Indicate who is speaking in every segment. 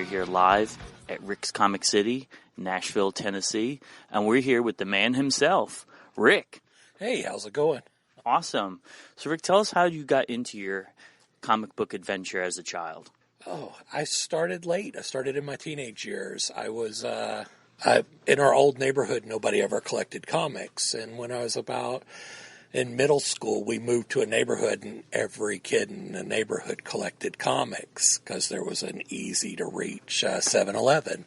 Speaker 1: here live at Rick's Comic City, Nashville, Tennessee, and we're here with the man himself, Rick.
Speaker 2: Hey, how's it going?
Speaker 1: Awesome. So, Rick, tell us how you got into your comic book adventure as a child.
Speaker 2: Oh, I started late. I started in my teenage years. I was in our old neighborhood, nobody ever collected comics. And when I was about in middle school, we moved to a neighborhood, and every kid in the neighborhood collected comics because there was an easy-to-reach 7-Eleven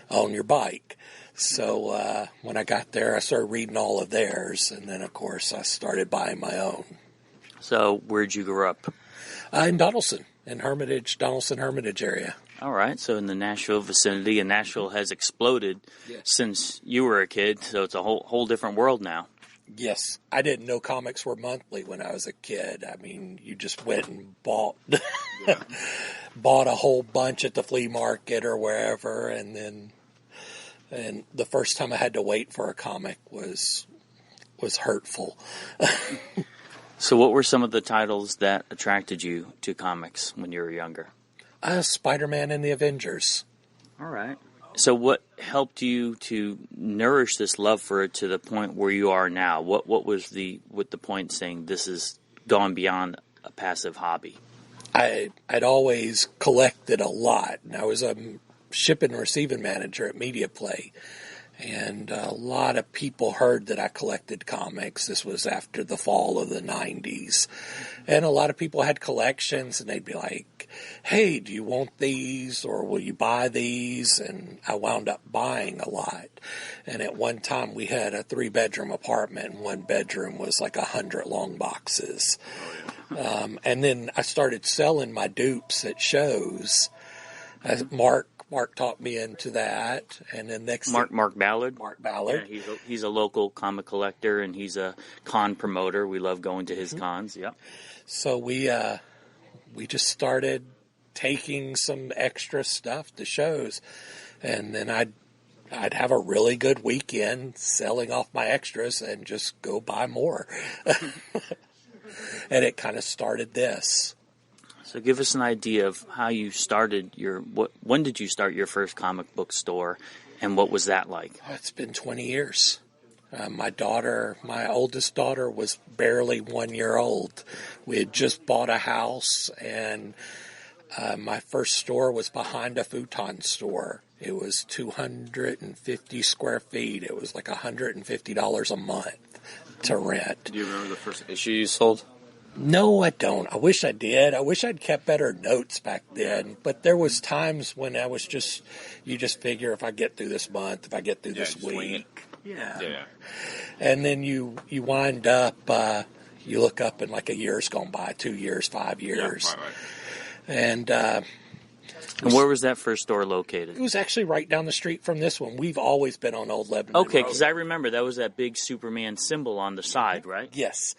Speaker 2: on your bike. So when I got there, I started reading all of theirs, and then, of course, I started buying my own.
Speaker 1: So where'd you grow up?
Speaker 2: In Donaldson, Donaldson Hermitage area.
Speaker 1: All right, so in the Nashville vicinity, and Nashville has exploded since you were a kid, so it's a whole different world now.
Speaker 2: Yes, I didn't know comics were monthly when I was a kid. I mean, you just went and bought a whole bunch at the flea market or wherever, and the first time I had to wait for a comic was hurtful.
Speaker 1: So what were some of the titles that attracted you to comics when you were younger?
Speaker 2: Spider-Man and the Avengers.
Speaker 1: All right. So what helped you to nourish this love for it to the point where you are now? What was the point saying this is gone beyond a passive hobby?
Speaker 2: I'd always collected a lot, and I was a shipping and receiving manager at Media Play. And a lot of people heard that I collected comics. This was after the fall of the 90s. And a lot of people had collections, and they'd be like, hey, do you want these, or will you buy these? And I wound up buying a lot. And at one time, we had a 3-bedroom apartment, and one bedroom was like 100 long boxes. And then I started selling my dupes at shows. Mark taught me into that, and then
Speaker 1: Mark Ballard.
Speaker 2: Mark Ballard.
Speaker 1: Yeah, he's a local comic collector, and he's a con promoter. We love going to his cons. Yep.
Speaker 2: So we just started taking some extra stuff to shows, and then I'd have a really good weekend selling off my extras and just go buy more. And it kind of started this.
Speaker 1: So give us an idea of how you started when did you start your first comic book store, and what was that like?
Speaker 2: Oh, it's been 20 years. My oldest daughter was barely 1 year old. We had just bought a house, and my first store was behind a futon store. It was 250 square feet. It was like $150 a month to rent.
Speaker 3: Do you remember the first issue you sold?
Speaker 2: No, I don't. I wish I did. I wish I'd kept better notes back then. But there was times when I was you just figure if I get through this month, if I get through this week.
Speaker 3: Yeah.
Speaker 2: And then you wind up, you look up and like a year's gone by, 2 years, 5 years.
Speaker 3: Yeah, right.
Speaker 2: And
Speaker 1: where was that first store located?
Speaker 2: It was actually right down the street from this one. We've always been on Old Lebanon
Speaker 1: Okay,
Speaker 2: Road.
Speaker 1: because I remember that was that big Superman symbol on the side, right?
Speaker 2: Yes.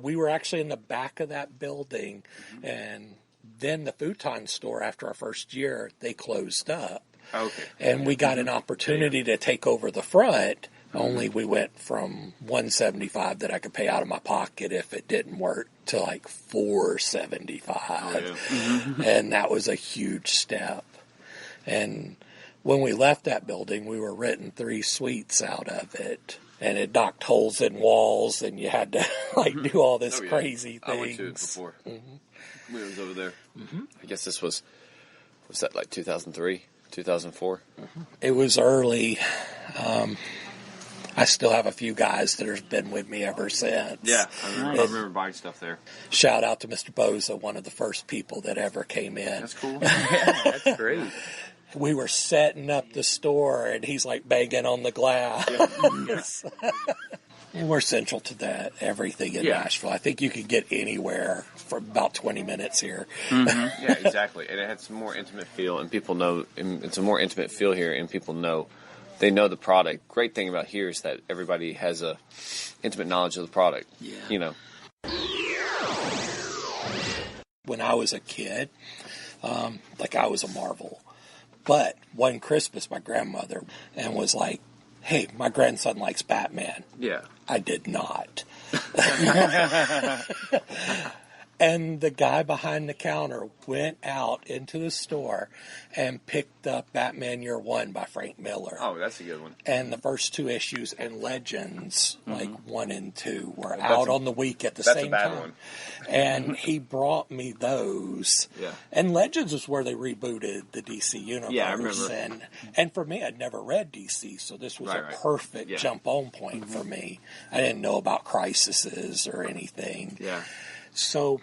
Speaker 2: We were actually in the back of that building, and then the futon store, after our first year, they closed up.
Speaker 3: Okay.
Speaker 2: And we got an opportunity to take over the front, only we went from $175 that I could pay out of my pocket if it didn't work to like $475. And that was a huge step. And when we left that building, we were renting 3 suites out of it. And it knocked holes in walls, and you had to do all this crazy things.
Speaker 3: I went to it before. We was over there. I guess this was that like 2003, 2004?
Speaker 2: It was early. I still have a few guys that have been with me ever since.
Speaker 3: Yeah, I remember buying stuff there.
Speaker 2: Shout out to Mr. Boza, one of the first people that ever came in.
Speaker 3: That's cool.
Speaker 1: Yeah, that's great.
Speaker 2: We were setting up the store, and he's like banging on the glass. And we're central to that, everything in Nashville. I think you could get anywhere for about 20 minutes here.
Speaker 3: Yeah, exactly. And it had some more intimate feel, and people know, it's a more intimate feel here, and people know. They know the product. Great thing about here is that everybody has a intimate knowledge of the product. Yeah. You know.
Speaker 2: When I was a kid, I was a marvel. But one Christmas, my grandmother was like, hey, my grandson likes Batman.
Speaker 3: Yeah.
Speaker 2: I did not. And the guy behind the counter went out into the store and picked up Batman Year One by Frank Miller.
Speaker 3: Oh, that's a good one.
Speaker 2: And the first 2 issues and Legends, like 1 and 2, were out on the week at the same time.
Speaker 3: That's a bad one.
Speaker 2: And he brought me those.
Speaker 3: Yeah.
Speaker 2: And Legends is where they rebooted the DC universe.
Speaker 3: Yeah, I remember.
Speaker 2: And for me, I'd never read DC, so this was a perfect jump-on point for me. I didn't know about crises or anything.
Speaker 3: Yeah.
Speaker 2: So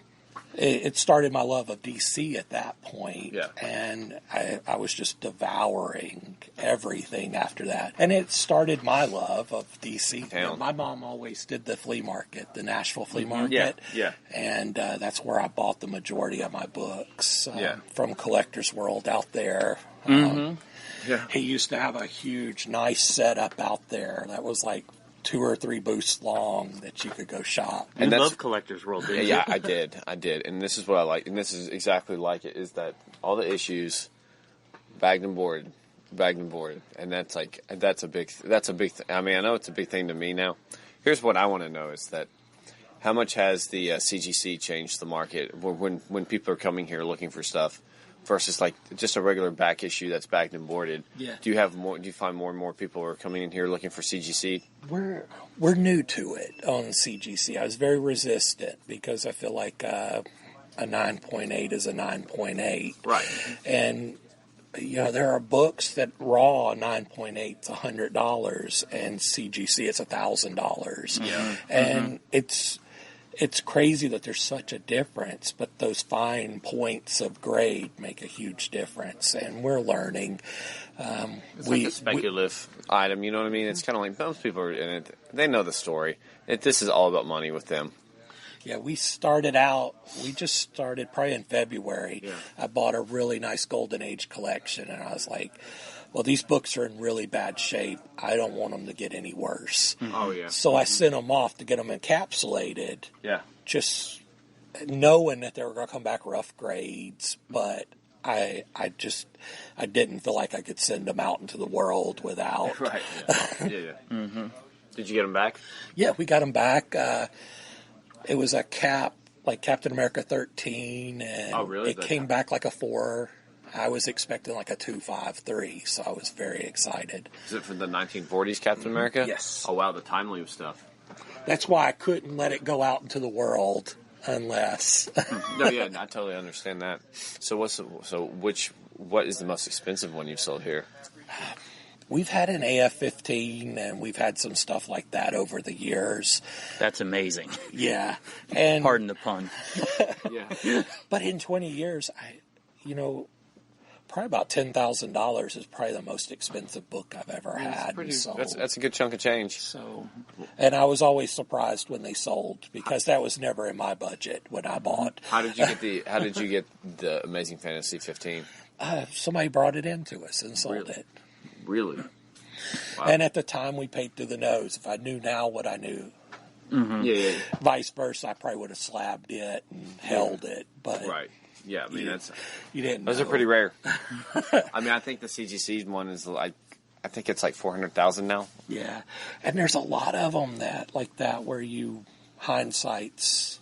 Speaker 2: it started my love of DC at that point.
Speaker 3: Yeah.
Speaker 2: And I was just devouring everything after that. And it started my love of DC. You know, my mom always did the flea market, the Nashville flea market.
Speaker 3: Yeah.
Speaker 2: And that's where I bought the majority of my books from Collector's World out there. He used to have a huge, nice setup out there that was like 2 or 3 booths long that you could go shop.
Speaker 1: And you love Collector's World, didn't you?
Speaker 3: Yeah, I did. And this is what I like. And this is exactly like it, is that all the issues, bagged and boarded. And that's a big thing. I mean, I know it's a big thing to me now. Here's what I want to know is that how much has the CGC changed the market when people are coming here looking for stuff versus like just a regular back issue that's bagged and boarded?
Speaker 2: Yeah.
Speaker 3: Do you find more and more people are coming in here looking for CGC?
Speaker 2: We're new to it on CGC. I was very resistant because I feel like a 9.8 is a 9.8.
Speaker 3: Right.
Speaker 2: And you know, there are books that raw 9.8 is $100 and CGC it's $1,000.
Speaker 3: Yeah.
Speaker 2: And it's crazy that there's such a difference, but those fine points of grade make a huge difference, and we're learning.
Speaker 3: It's like a speculative item, you know what I mean? It's kind of like most people are in it. They know the story. This is all about money with them.
Speaker 2: Yeah, we just started probably in February.
Speaker 3: Yeah.
Speaker 2: I bought a really nice Golden Age collection, and I was like, well, these books are in really bad shape. I don't want them to get any worse.
Speaker 3: Oh, yeah.
Speaker 2: So I sent them off to get them encapsulated.
Speaker 3: Yeah.
Speaker 2: Just knowing that they were going to come back rough grades, but I didn't feel like I could send them out into the world without.
Speaker 3: Right. Yeah. Mm-hmm. Did you get them back?
Speaker 2: Yeah, we got them back. It was a cap, like Captain America 13, and it came back like a 4. I was expecting like a 2.53, so I was very excited.
Speaker 3: Is it from the 1940s Captain America?
Speaker 2: Yes.
Speaker 3: Oh, wow, the time loop stuff.
Speaker 2: That's why I couldn't let it go out into the world unless...
Speaker 3: No, yeah, I totally understand that. So what is the most expensive one you've sold here?
Speaker 2: We've had an AF-15, and we've had some stuff like that over the years.
Speaker 1: That's amazing.
Speaker 2: Yeah. And
Speaker 1: pardon the pun.
Speaker 3: Yeah.
Speaker 2: But in 20 years, probably about $10,000 is probably the most expensive book I've ever had.
Speaker 3: That's a good chunk of change.
Speaker 2: So, and I was always surprised when they sold because that was never in my budget when I bought.
Speaker 3: How did you get the Amazing Fantasy 15?
Speaker 2: Somebody brought it into us and sold it.
Speaker 3: Really? Wow.
Speaker 2: And at the time, we paid through the nose. If I knew now what I knew,
Speaker 3: yeah.
Speaker 2: Vice versa, I probably would have slabbed it and held it. But
Speaker 3: right. Yeah, I mean,
Speaker 2: you didn't.
Speaker 3: Those are pretty rare. I mean, I think the CGC one is like, I think it's like 400,000 now.
Speaker 2: Yeah, and there's a lot of them that where you hindsights.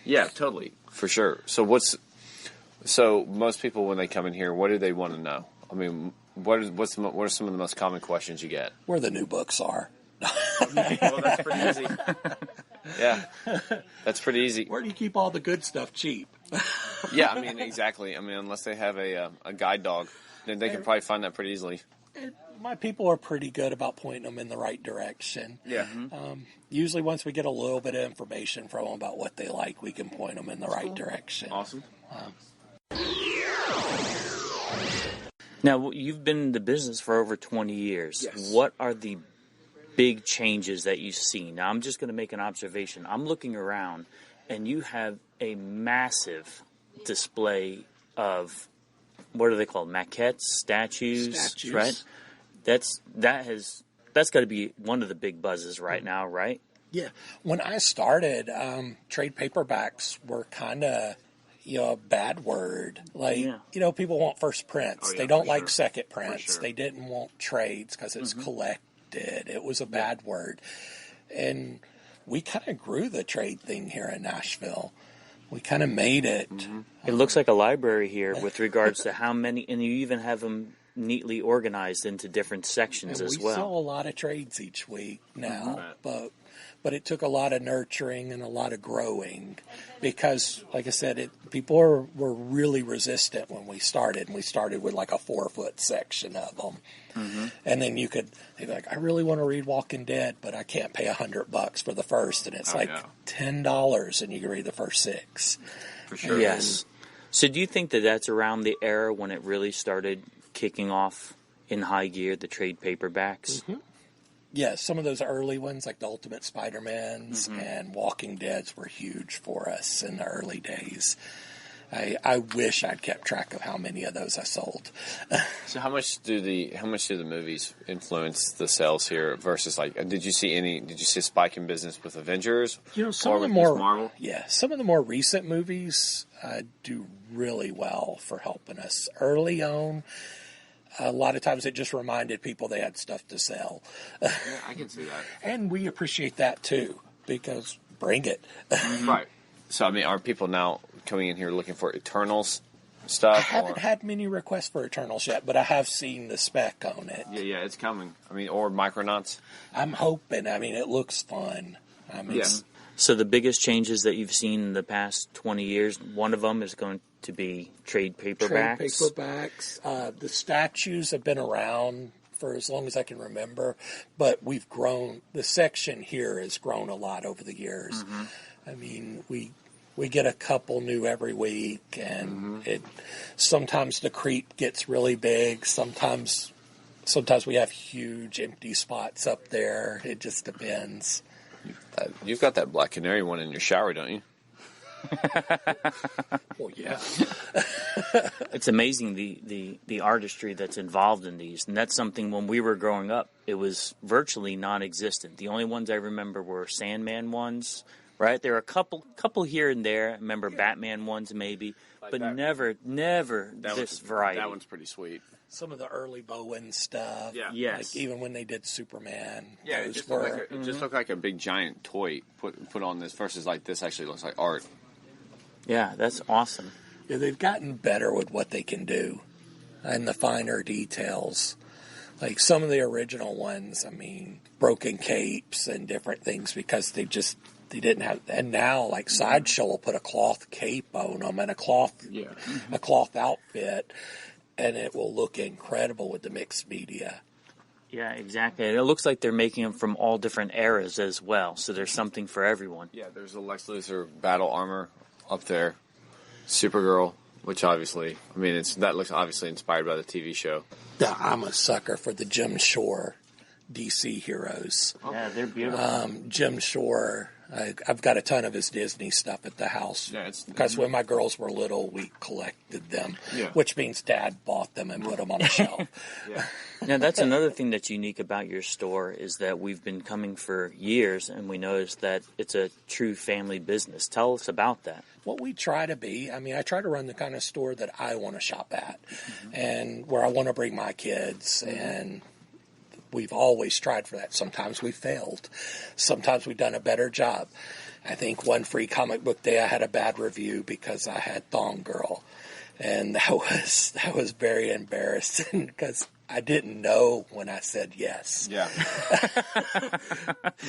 Speaker 3: Yeah, totally, for sure. So most people when they come in here, what do they want to know? I mean, what are some of the most common questions you get?
Speaker 2: Where the new books are.
Speaker 3: Well, that's pretty easy. Yeah, that's pretty easy.
Speaker 2: Where do you keep all the good stuff cheap?
Speaker 3: Yeah, I mean, exactly. I mean, unless they have a guide dog, then they can probably find that pretty easily.
Speaker 2: My people are pretty good about pointing them in the right direction.
Speaker 3: Yeah.
Speaker 2: Usually once we get a little bit of information from them about what they like, we can point them in the right direction.
Speaker 3: Awesome.
Speaker 1: Now, you've been in the business for over 20 years.
Speaker 3: Yes.
Speaker 1: What are the big changes that you've seen? Now, I'm just going to make an observation. I'm looking around, and you have a massive display of, what are they called, maquettes, statues, right? That's got to be one of the big buzzes right now, right?
Speaker 2: Yeah. When I started, trade paperbacks were kind of, a bad word. Like, people want first prints. They don't like second prints. They didn't want trades because it's collected. It was a bad word. And we kind of grew the trade thing here in Nashville. we kind of made it.
Speaker 1: It looks like a library here with regards to how many, and you even have them neatly organized into different sections
Speaker 2: and
Speaker 1: as
Speaker 2: we
Speaker 1: well.
Speaker 2: sell a lot of trades each week now, but it took a lot of nurturing and a lot of growing because, like I said, people were really resistant when we started, and we started with like a 4-foot section of them. And then they'd be like, I really want to read Walking Dead, but I can't pay $100 for the first, and it's $10, and you can read the first 6.
Speaker 3: For sure.
Speaker 1: Yes. So do you think that that's around the era when it really started kicking off in high gear, the trade paperbacks?
Speaker 2: Yeah, some of those early ones, like the Ultimate Spider-Mans and Walking Deads, were huge for us in the early days. I wish I'd kept track of how many of those I sold.
Speaker 3: So how much do the movies influence the sales here versus did you see a spike in business with Avengers?
Speaker 2: Some of the
Speaker 3: Marvel?
Speaker 2: some of the more recent movies do really well for helping us. Early on, a lot of times it just reminded people they had stuff to sell.
Speaker 3: Yeah, I can see that.
Speaker 2: And we appreciate that too, because bring it.
Speaker 3: Right. So, I mean, are people now coming in here looking for Eternals stuff?
Speaker 2: I haven't had many requests for Eternals yet, but I have seen the spec on it.
Speaker 3: Yeah, it's coming. I mean, or Micronauts.
Speaker 2: I'm hoping. I mean, it looks fun.
Speaker 1: So the biggest changes that you've seen in the past 20 years, one of them is going to be trade paperbacks.
Speaker 2: Trade paperbacks. The statues have been around for as long as I can remember, but we've grown. The section here has grown a lot over the years. I mean, we get a couple new every week, and sometimes the creep gets really big. Sometimes we have huge empty spots up there. It just depends.
Speaker 3: You've got that Black Canary one in your shower, don't you?
Speaker 2: Well, yeah.
Speaker 1: It's amazing the artistry that's involved in these, and that's something when we were growing up, it was virtually non-existent. The only ones I remember were Sandman ones. Right, there are a couple here and there. I remember Batman ones maybe, but never this variety.
Speaker 3: That one's pretty sweet.
Speaker 2: Some of the early Bowen stuff.
Speaker 3: Yeah.
Speaker 1: Yes.
Speaker 2: Like even when they did Superman.
Speaker 3: Yeah, it just looked like a big giant toy put on this versus like this actually looks like art.
Speaker 1: Yeah, that's awesome.
Speaker 2: Yeah, they've gotten better with what they can do and the finer details. Like some of the original ones, I mean, broken capes and different things because they didn't have, and now like Sideshow will put a cloth cape on them and a cloth outfit, and it will look incredible with the mixed media.
Speaker 1: Yeah, exactly. And it looks like they're making them from all different eras as well, so there's something for everyone.
Speaker 3: Yeah, there's a Lex Luthor battle armor up there, Supergirl, which obviously, I mean, that looks obviously inspired by the TV show.
Speaker 2: I'm a sucker for the Jim Shore DC heroes.
Speaker 1: Yeah, they're beautiful.
Speaker 2: Jim Shore, I've got a ton of his Disney stuff at the house.
Speaker 3: Yeah,
Speaker 2: because when my girls were little, we collected them, which means Dad bought them and put them on a shelf.
Speaker 1: Now, that's another thing that's unique about your store is that we've been coming for years, and we noticed that it's a true family business. Tell us about that.
Speaker 2: What we try to be, I mean, I try to run the kind of store that I want to shop at and where I want to bring my kids, and we've always tried for that. Sometimes we failed. Sometimes we've done a better job. I think one free comic book day I had a bad review because I had Thong Girl. And that was very embarrassing because I didn't know when I said yes.
Speaker 3: Yeah.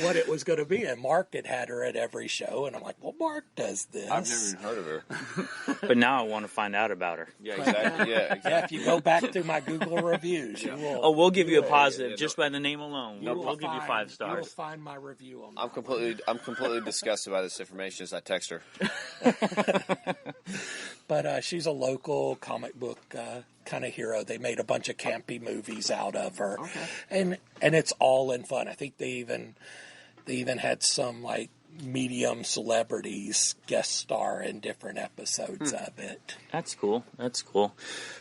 Speaker 2: What it was going to be. And Mark had her at every show. And I'm like, well, Mark does this.
Speaker 3: I've never even heard of her.
Speaker 1: But now I want to find out about her.
Speaker 3: Yeah, exactly.
Speaker 2: Yeah, if you go back through my Google reviews, you will.
Speaker 1: Oh, we'll give you a positive just by the name alone. We'll give you 5 stars.
Speaker 2: You will find my review on
Speaker 3: I'm completely disgusted by this information as I text her.
Speaker 2: But she's a local comic book kind of hero. They made a bunch of campy movies out of her, and it's all in fun. I think they even had some like medium celebrities guest star in different episodes of it.
Speaker 1: That's cool.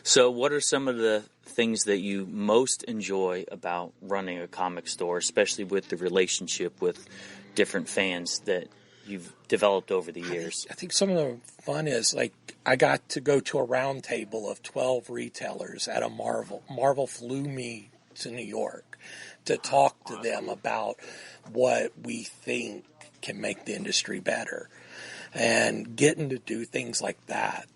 Speaker 1: So, what are some of the things that you most enjoy about running a comic store, especially with the relationship with different fans that you've developed over the years?
Speaker 2: I think some of the fun is like I got to go to a round table of 12 retailers at a Marvel. Marvel flew me to New York to talk to them about what we think can make the industry better. And getting to do things like that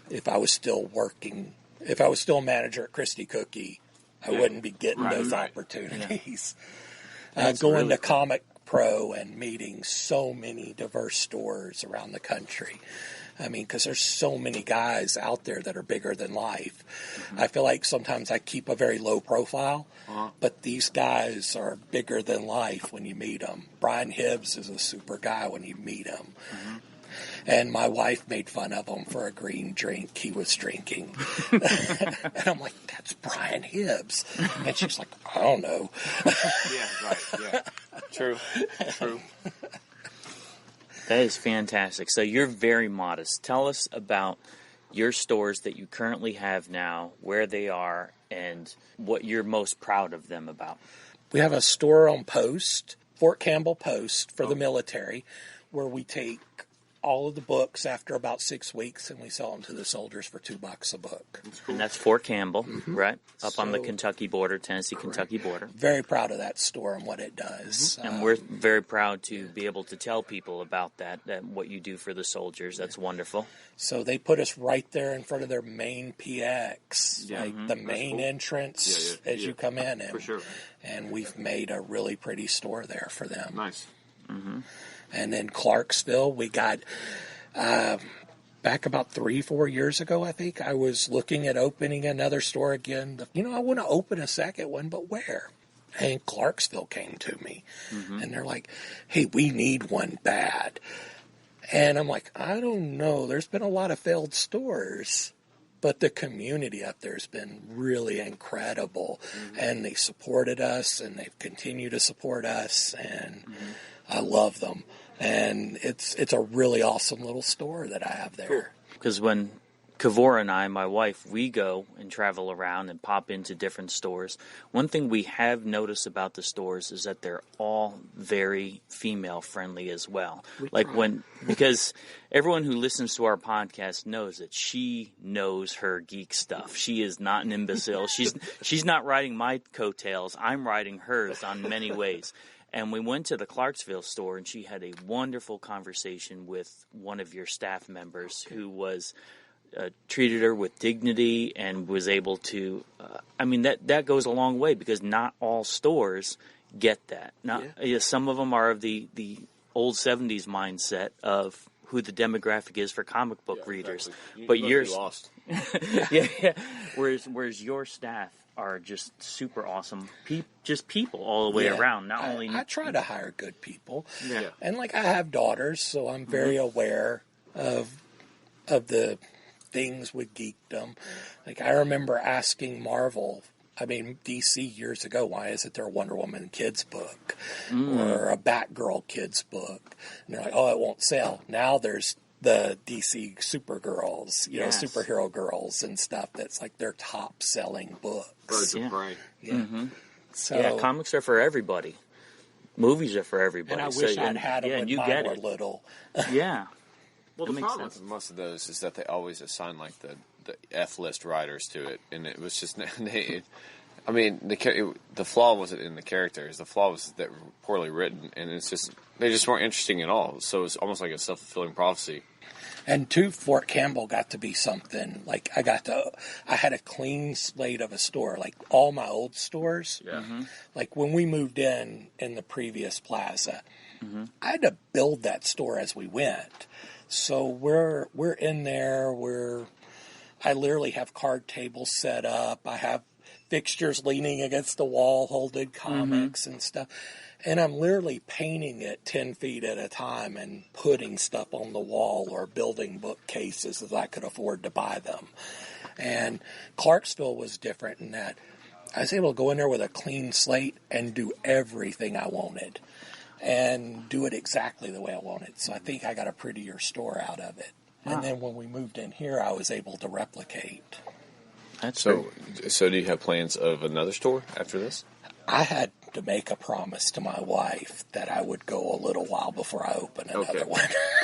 Speaker 2: if I was still working, if I was still a manager at Christie Cookie, I wouldn't be getting those opportunities. Going really to Comic Pro and meeting so many diverse stores around the country. I mean, because there's so many guys out there that are bigger than life. Mm-hmm. I feel like sometimes I keep a very low profile, but these guys are bigger than life when you meet them. Brian Hibbs is a super guy when you meet him. Mm-hmm. And my wife made fun of him for a green drink he was drinking. And I'm like, that's Brian Hibbs. And she's like, I don't know.
Speaker 3: True.
Speaker 1: That is fantastic. So you're very modest. Tell us about your stores that you currently have now, where they are, and what you're most proud of them about.
Speaker 2: We have a store on Post, Fort Campbell Post, for the military, where we take all of the books after about 6 weeks, and we sell them to the soldiers for $2 a book.
Speaker 1: And that's Fort Campbell, right? Up on the Kentucky border, Tennessee-Kentucky border.
Speaker 2: Very proud of that store and what it does.
Speaker 1: And we're very proud to be able to tell people about that what you do for the soldiers. That's wonderful.
Speaker 2: So they put us right there in front of their main PX, the main entrance as you come in. And,
Speaker 3: for sure.
Speaker 2: And we've made a really pretty store there for them.
Speaker 3: Nice.
Speaker 1: Mm-hmm.
Speaker 2: And then Clarksville, we got, back about 3-4 years ago, I think, I was looking at opening another store again. I want to open a second one, but where? And Clarksville came to me. Mm-hmm. And they're like, hey, we need one bad. And I'm like, I don't know. There's been a lot of failed stores. But the community up there has been really incredible. Mm-hmm. And they supported us, and they've continued to support us, and I love them. And it's a really awesome little store that I have there.
Speaker 1: Because when Kavora and I, my wife, we go and travel around and pop into different stores, one thing we have noticed about the stores is that they're all very female-friendly as well. Because everyone who listens to our podcast knows that she knows her geek stuff. She is not an imbecile. She's not riding my coattails. I'm riding hers on many ways. And we went to the Clarksville store, and she had a wonderful conversation with one of your staff members who was treated her with dignity and was able to. That goes a long way, because not all stores get that. Some of them are of the old 70s mindset of who the demographic is for comic book readers.
Speaker 3: Exactly.
Speaker 1: But yours,
Speaker 3: lost.
Speaker 1: Whereas your staff are just super awesome, just people all the way around. Not only
Speaker 2: I try to hire good people,
Speaker 1: and
Speaker 2: I have daughters, so I'm very aware of the things with geekdom. Like, I remember asking DC years ago, why isn't there a Wonder Woman kids book or a Batgirl kids book? And they're like, oh, it won't sell. Now there's the DC Supergirls, superhero girls and stuff. That's like their top selling books.
Speaker 3: Birds of Prey.
Speaker 2: Yeah.
Speaker 1: Mm-hmm.
Speaker 2: So
Speaker 1: comics are for everybody. Movies are for everybody.
Speaker 2: And I wish I'd had them when mine were little.
Speaker 1: Yeah.
Speaker 3: Well, the problem with most of those is that they always assign like the F-list writers to it, and it was just the flaw wasn't in the characters. The flaw was that were poorly written, and they just weren't interesting at all. So it's almost like a self-fulfilling prophecy.
Speaker 2: And Fort Campbell got to be something. Like, I had a clean slate of a store. Like, all my old stores.
Speaker 3: Yeah. Mm-hmm.
Speaker 2: Like, when we moved in the previous plaza, I had to build that store as we went. So we're in there. I literally have card tables set up. I have fixtures leaning against the wall holding comics and stuff. And I'm literally painting it 10 feet at a time and putting stuff on the wall or building bookcases as I could afford to buy them. And Clarksville was different in that I was able to go in there with a clean slate and do everything I wanted and do it exactly the way I wanted. So I think I got a prettier store out of it. Wow. And then when we moved in here, I was able to replicate.
Speaker 1: That's
Speaker 3: so do you have plans of another store after this?
Speaker 2: I had to make a promise to my wife that I would go a little while before I open another one.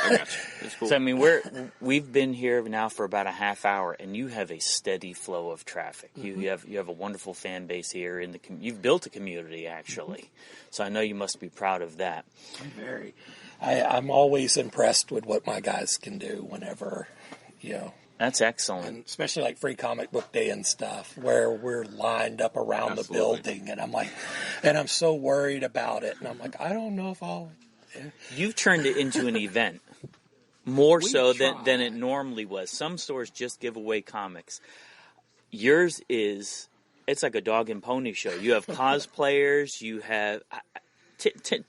Speaker 3: That's cool.
Speaker 1: So we've been here now for about a half hour, and you have a steady flow of traffic. You have a wonderful fan base here in you've built a community actually. So I know you must be proud of that.
Speaker 2: I'm very. I'm always impressed with what my guys can do whenever,
Speaker 1: That's excellent.
Speaker 2: and especially like Free Comic Book Day and stuff, where we're lined up around the building, and I'm so worried about it, and I'm like, I don't know if I'll.
Speaker 1: You've turned it into an event more so than it normally was. Some stores just give away comics. Yours is, it's like a dog and pony show. You have cosplayers, you have...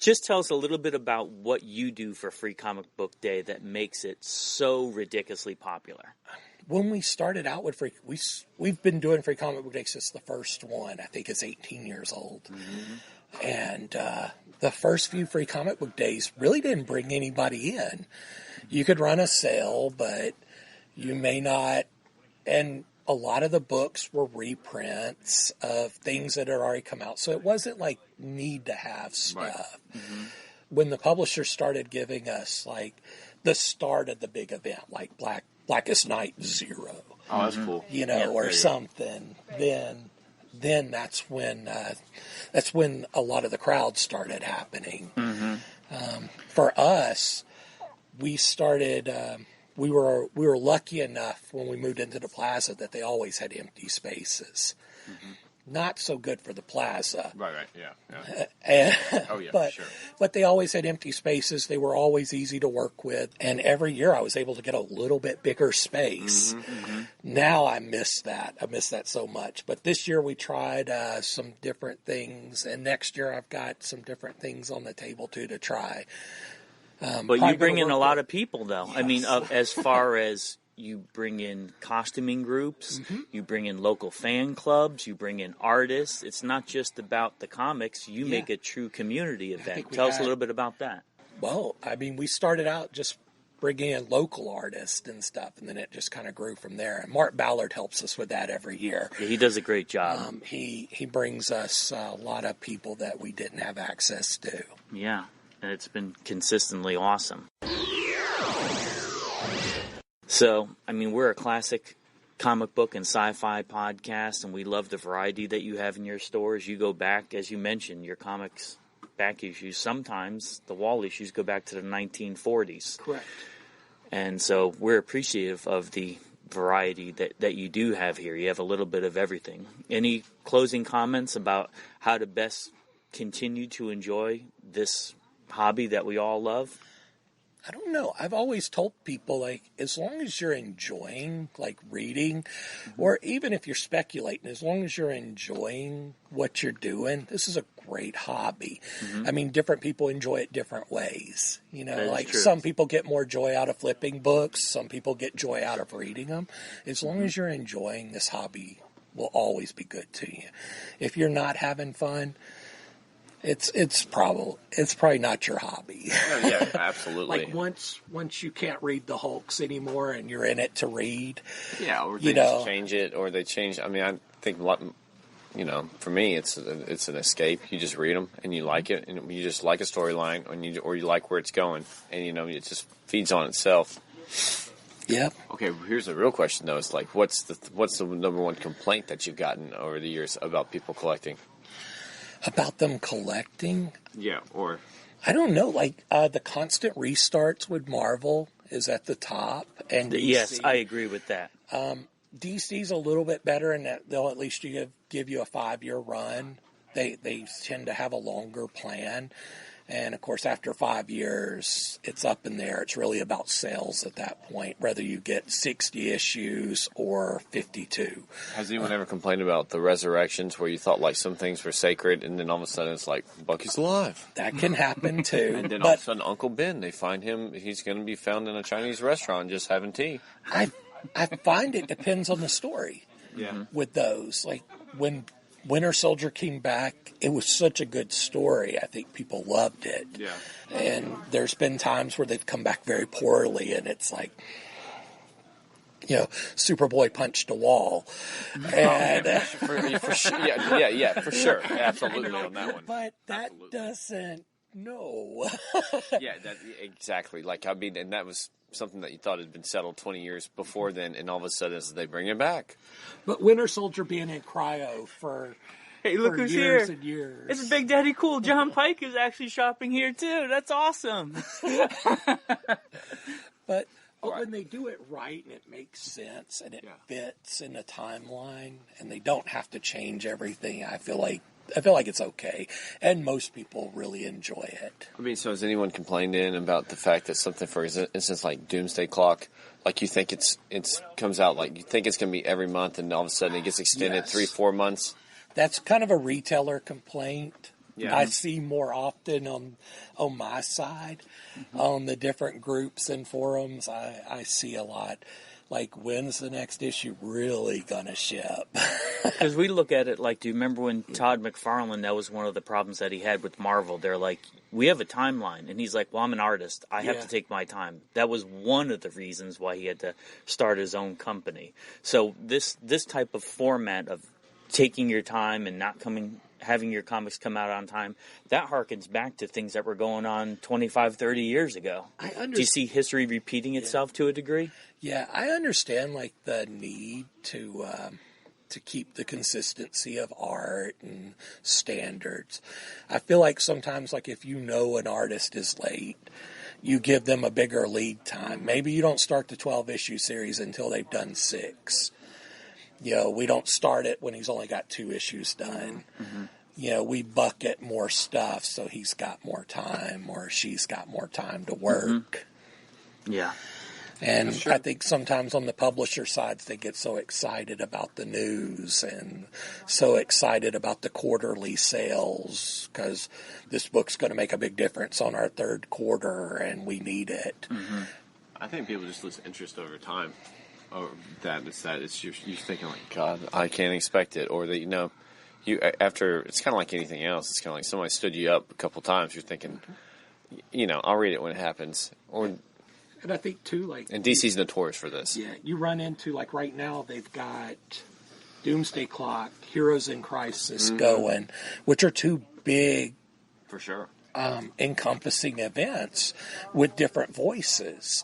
Speaker 1: just tell us a little bit about what you do for Free Comic Book Day that makes it so ridiculously popular.
Speaker 2: When we started out with we've been doing Free Comic Book Day since the first one. I think it's 18 years old. Mm-hmm. And the first few Free Comic Book Days really didn't bring anybody in. You could run a sale, but you may not. And a lot of the books were reprints of things that had already come out. So it wasn't like need to have stuff. Right. Mm-hmm. When the publisher started giving us like the start of the big event, like Blackest Night 0.
Speaker 3: Oh, that's cool.
Speaker 2: Or something. Then that's when a lot of the crowd started happening. Mm-hmm. For us, we started. We were lucky enough when we moved into the plaza that they always had empty spaces. Mm-hmm. Not so good for the plaza.
Speaker 3: Right, yeah. Oh, yeah,
Speaker 2: but,
Speaker 3: sure.
Speaker 2: But they always had empty spaces. They were always easy to work with. And every year I was able to get a little bit bigger space. Mm-hmm, mm-hmm. Now I miss that. I miss that so much. But this year we tried some different things. And next year I've got some different things on the table, too, to try.
Speaker 1: But you bring in a lot of people, though. Yes. I mean, as far as you bring in costuming groups, mm-hmm. you bring in local fan clubs, you bring in artists. It's not just about the comics. You make a true community event. Tell us a little bit about that.
Speaker 2: Well, I mean, we started out just bringing in local artists and stuff, and then it just kind of grew from there. And Mark Ballard helps us with that every year.
Speaker 1: Yeah, he does a great job.
Speaker 2: He brings us a lot of people that we didn't have access to.
Speaker 1: Yeah. And it's been consistently awesome. So, I mean, we're a classic comic book and sci-fi podcast, and we love the variety that you have in your stores. You go back, as you mentioned, your comics back issues. Sometimes the wall issues go back to the 1940s.
Speaker 2: Correct.
Speaker 1: And so we're appreciative of the variety that you do have here. You have a little bit of everything. Any closing comments about how to best continue to enjoy this hobby that we all love?
Speaker 2: I don't know. I've always told people, like, as long as you're enjoying, like, reading, mm-hmm. or even if you're speculating, as long as you're enjoying what you're doing, this is a great hobby. Mm-hmm. I mean, different people enjoy it different ways. Like true. Some people get more joy out of flipping books. Some people get joy out of reading them. As long as you're enjoying this hobby, will always be good to you. If you're not having fun, It's probably not your hobby.
Speaker 3: Oh, yeah, absolutely.
Speaker 2: Like once you can't read the Hulks anymore and you're in it to read.
Speaker 3: Yeah, or they just change it, or they change. I mean, I think for me, it's an escape. You just read them and you like it, and you just like a storyline, or you like where it's going, and it just feeds on itself.
Speaker 2: Yep.
Speaker 3: Okay, here's the real question though. It's like, what's the number one complaint that you've gotten over the years about people collecting?
Speaker 2: About them collecting?
Speaker 3: Yeah, or...
Speaker 2: I don't know. Like, the constant restarts with Marvel is at the top. And DC,
Speaker 1: yes, I agree with that.
Speaker 2: DC's a little bit better in that they'll at least give you a 5-year run. They tend to have a longer plan. And, of course, after 5 years, it's up in there. It's really about sales at that point, whether you get 60 issues or 52.
Speaker 3: Has anyone ever complained about the resurrections where you thought, like, some things were sacred, and then all of a sudden it's like, Bucky's alive?
Speaker 2: That can happen, too.
Speaker 3: And then all of a sudden, Uncle Ben, they find him, he's going to be found in a Chinese restaurant just having tea.
Speaker 2: I find it depends on the story with those. Like, when Winter Soldier came back, it was such a good story. I think people loved it.
Speaker 3: Yeah.
Speaker 2: And there's been times where they've come back very poorly, and it's like, Superboy punched a wall. And,
Speaker 3: for sure. Yeah, for sure. Absolutely on that one.
Speaker 2: But that doesn't, no.
Speaker 3: Exactly. Like, I mean, and that was something that you thought had been settled 20 years before then, and all of a sudden they bring it back.
Speaker 2: But Winter Soldier being in cryo for
Speaker 1: Hey, look
Speaker 2: for
Speaker 1: who's
Speaker 2: years
Speaker 1: here.
Speaker 2: and years.
Speaker 1: It's Big Daddy Cool. John Pike is actually shopping here too. That's awesome.
Speaker 2: But when they do it right and it makes sense and it fits in the timeline and they don't have to change everything, I feel like it's okay. And most people really enjoy it.
Speaker 3: I mean, so has anyone complained about the fact that something, for instance, like Doomsday Clock, like you think it's comes out, like you think it's going to be every month and all of a sudden it gets extended 3-4 months?
Speaker 2: That's kind of a retailer complaint.
Speaker 3: Yeah.
Speaker 2: I see more often on my side, on the different groups and forums. I see a lot. Like, when's the next issue really gonna ship?
Speaker 1: Because we look at it like, do you remember when Todd McFarlane, that was one of the problems that he had with Marvel? They're like, we have a timeline. And he's like, well, I'm an artist. I have to take my time. That was one of the reasons why he had to start his own company. So this type of format of taking your time and not having your comics come out on time, that harkens back to things that were going on 25, 30 years ago. Do you see history repeating itself to a degree?
Speaker 2: Yeah, I understand, like, the need to keep the consistency of art and standards. I feel like sometimes, like, if you know an artist is late, you give them a bigger lead time. Maybe you don't start the 12-issue series until they've done 6. You know, we don't start it when he's only got 2 issues done. Mm-hmm. You know, we bucket more stuff so he's got more time or she's got more time to work.
Speaker 1: Mm-hmm. Yeah.
Speaker 2: And I think sometimes on the publisher sides, they get so excited about the news and so excited about the quarterly sales because this book's going to make a big difference on our 3rd quarter and we need it.
Speaker 3: Mm-hmm. I think people just lose interest over time. Or it's you're thinking like, God, I can't expect it, or that you after it's kind of like anything else. It's kind of like somebody stood you up a couple times. You're thinking, I'll read it when it happens. And
Speaker 2: I think too, like,
Speaker 3: and DC's notorious for this.
Speaker 2: Yeah, you run into, like, right now they've got Doomsday Clock, Heroes in Crisis going, which are 2 big,
Speaker 3: for sure,
Speaker 2: encompassing events with different voices,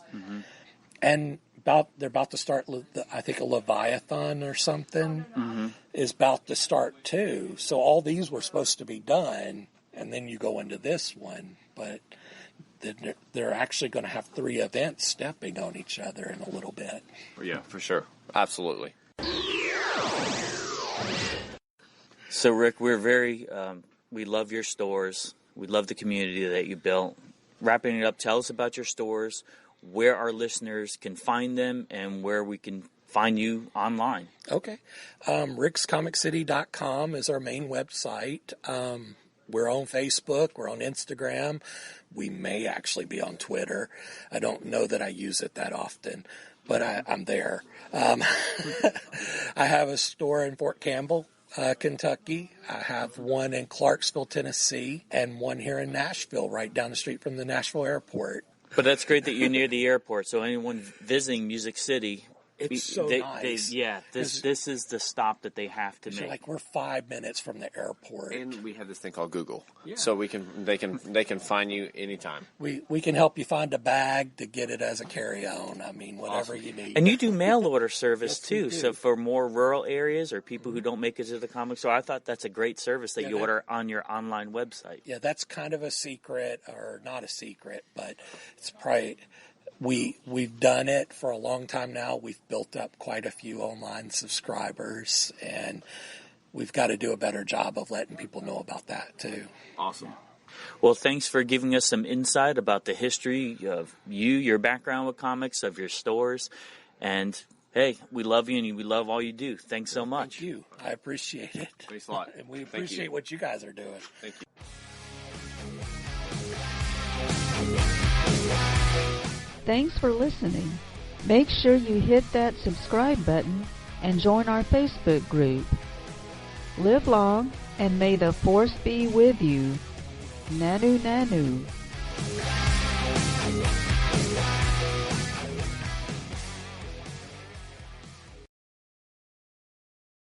Speaker 2: and they're about to start, I think, a Leviathan or something is about to start too. So all these were supposed to be done, and then you go into this one. But they're actually going to have 3 events stepping on each other in a little bit.
Speaker 3: Yeah, for sure. Absolutely.
Speaker 1: So, Rick, we're we love your stores. We love the community that you built. Wrapping it up, tell us about your stores, where our listeners can find them, and where we can find you online.
Speaker 2: Okay. rickscomiccity.com is our main website. We're on Facebook. We're on Instagram. We may actually be on Twitter. I don't know that I use it that often, but I'm there. I have a store in Fort Campbell, Kentucky. I have one in Clarksville, Tennessee, and one here in Nashville, right down the street from the Nashville airport.
Speaker 1: But that's great that you're near the airport, so anyone visiting Music City,
Speaker 2: it's so nice.
Speaker 1: This is the stop that they have to make.
Speaker 2: Like, we're 5 minutes from the airport,
Speaker 3: and we have this thing called Google, so they can find you anytime.
Speaker 2: We can help you find a bag to get it as a carry-on. I mean, whatever you need.
Speaker 1: And you do mail order service too. So for more rural areas or people who don't make it to the comic store, I thought that's a great service that you order on your online website.
Speaker 2: Yeah, that's kind of a secret, or not a secret, but it's probably. We've done it for a long time now. We've built up quite a few online subscribers, and we've got to do a better job of letting people know about that too.
Speaker 3: Awesome.
Speaker 1: Well, thanks for giving us some insight about the history of your background with comics, of your stores, and hey, we love you and we love all you do. Thanks so much.
Speaker 2: Thank you. I appreciate it.
Speaker 3: Thanks a lot.
Speaker 2: And we appreciate what you guys are doing.
Speaker 3: Thank you.
Speaker 4: Thanks for listening. Make sure you hit that subscribe button and join our Facebook group. Live long and may the force be with you. Nanu Nanu.